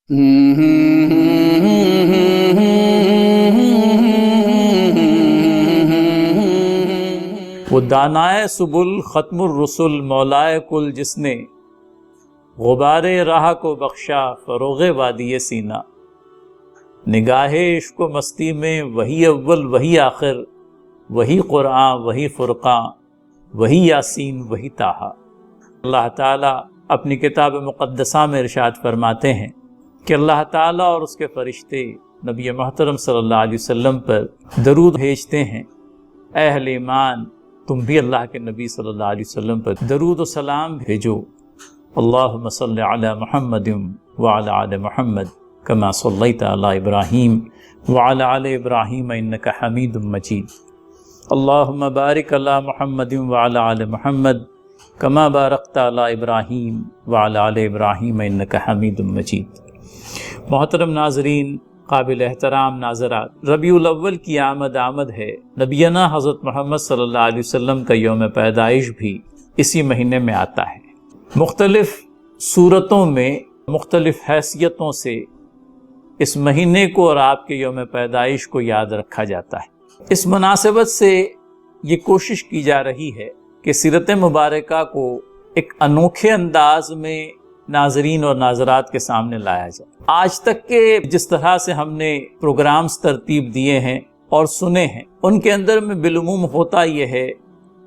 وہ دانائے سبل ختم الرسل مولائے کل، جس نے غبار راہ کو بخشا فروغ وادی سینا۔ نگاہ عشق و مستی میں وہی اول وہی آخر، وہی قرآن وہی فرقان، وہی یاسین وہی طٰہٰ۔ اللہ تعالیٰ اپنی کتاب مقدسہ میں ارشاد فرماتے ہیں کہ اللہ تعالیٰ اور اس کے فرشتے نبی محترم صلی اللہ علیہ وسلم پر درود بھیجتے ہیں۔ اے اہل ایمان، تم بھی اللہ کے نبی صلی اللہ علیہ وسلم پر درود و سلام بھیجو۔ اللہم صلی علی محمد وعلی آل محمد کما صلیت علی ابراہیم وعلی آل ابراہیم انک حمید مجید۔ اللہم بارک علی محمد وعلی آل محمد کما بارکت علی ابراہیم وعلی آل ابراہیم انک حمید مجید۔ محترم ناظرین، قابل احترام ناظرات، ربیع الاول کی آمد ہے۔ نبینا حضرت محمد صلی اللہ علیہ وسلم کا یوم پیدائش بھی اسی مہینے میں آتا ہے۔ مختلف صورتوں میں مختلف حیثیتوں سے اس مہینے کو اور آپ کے یوم پیدائش کو یاد رکھا جاتا ہے۔ اس مناسبت سے یہ کوشش کی جا رہی ہے کہ سیرت مبارکہ کو ایک انوکھے انداز میں ناظرین اور ناظرات کے سامنے لایا جائے۔ آج تک کے جس طرح سے ہم نے پروگرامز ترتیب دیے ہیں اور سنے ہیں، ان کے اندر میں بالعموم ہوتا یہ ہے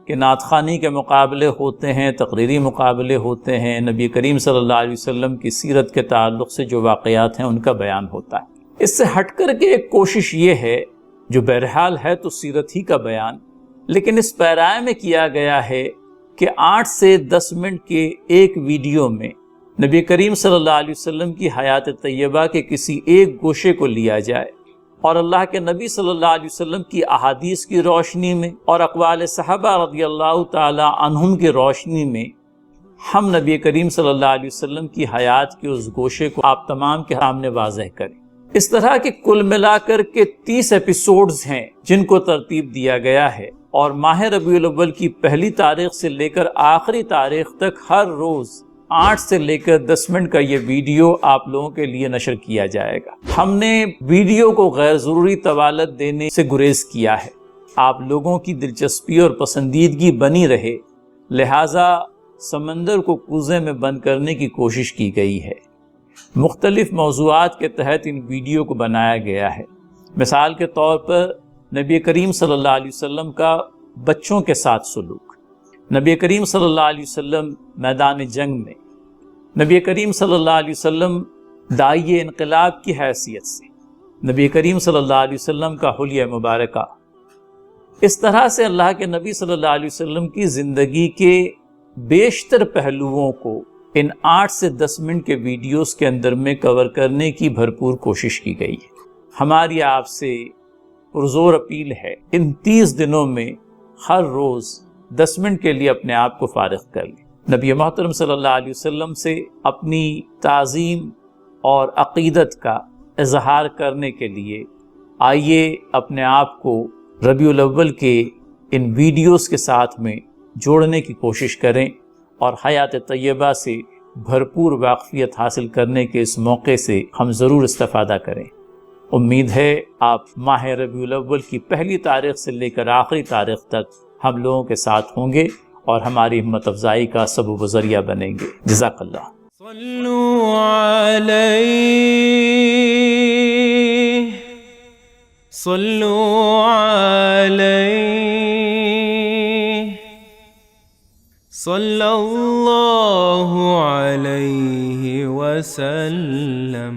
کہ نعت خوانی کے مقابلے ہوتے ہیں، تقریری مقابلے ہوتے ہیں، نبی کریم صلی اللہ علیہ وسلم کی سیرت کے تعلق سے جو واقعات ہیں ان کا بیان ہوتا ہے۔ اس سے ہٹ کر کے ایک کوشش یہ ہے، جو بہرحال ہے تو سیرت ہی کا بیان، لیکن اس پیرائے میں کیا گیا ہے کہ 8 سے 10 منٹ کے ایک ویڈیو میں نبی کریم صلی اللہ علیہ وسلم کی حیات طیبہ کے کسی ایک گوشے کو لیا جائے اور اللہ کے نبی صلی اللہ علیہ وسلم کی احادیث کی روشنی میں اور اقوال صحابہ رضی اللہ تعالی عنہم کی روشنی میں ہم نبی کریم صلی اللہ علیہ وسلم کی حیات کے اس گوشے کو آپ تمام کے سامنے واضح کریں۔ اس طرح کے کل ملا کر کے 30 ایپیسوڈز ہیں جن کو ترتیب دیا گیا ہے، اور ماہ ربیع الاول کی پہلی تاریخ سے لے کر آخری تاریخ تک ہر روز 8 سے لے کر 10 منٹ کا یہ ویڈیو آپ لوگوں کے لیے نشر کیا جائے گا۔ ہم نے ویڈیو کو غیر ضروری طوالت دینے سے گریز کیا ہے، آپ لوگوں کی دلچسپی اور پسندیدگی بنی رہے، لہٰذا سمندر کو کوزے میں بند کرنے کی کوشش کی گئی ہے۔ مختلف موضوعات کے تحت ان ویڈیو کو بنایا گیا ہے۔ مثال کے طور پر نبی کریم صلی اللہ علیہ وسلم کا بچوں کے ساتھ سلوک، نبی کریم صلی اللہ علیہ وسلم میدان جنگ میں، نبی کریم صلی اللہ علیہ وسلم داعی انقلاب کی حیثیت سے، نبی کریم صلی اللہ علیہ وسلم کا حلیہ مبارکہ۔ اس طرح سے اللہ کے نبی صلی اللہ علیہ وسلم کی زندگی کے بیشتر پہلوؤں کو ان 8 سے 10 منٹ کے ویڈیوز کے اندر میں کور کرنے کی بھرپور کوشش کی گئی ہے۔ ہماری آپ سے پرزور اپیل ہے، ان 30 دنوں میں ہر روز 10 منٹ کے لیے اپنے آپ کو فارغ کر لیں۔ نبی محترم صلی اللہ علیہ وسلم سے اپنی تعظیم اور عقیدت کا اظہار کرنے کے لیے آئیے اپنے آپ کو ربیع الاول کے ان ویڈیوز کے ساتھ میں جوڑنے کی کوشش کریں اور حیات طیبہ سے بھرپور واقفیت حاصل کرنے کے اس موقع سے ہم ضرور استفادہ کریں۔ امید ہے آپ ماہ ربیع الاول کی پہلی تاریخ سے لے کر آخری تاریخ تک ہم لوگوں کے ساتھ ہوں گے اور ہماری ہمت افزائی کا سبب و ذریعہ بنیں گے۔ جزاک اللہ۔ صلو علیہ صلو علیہ صلی اللہ علیہ وسلم۔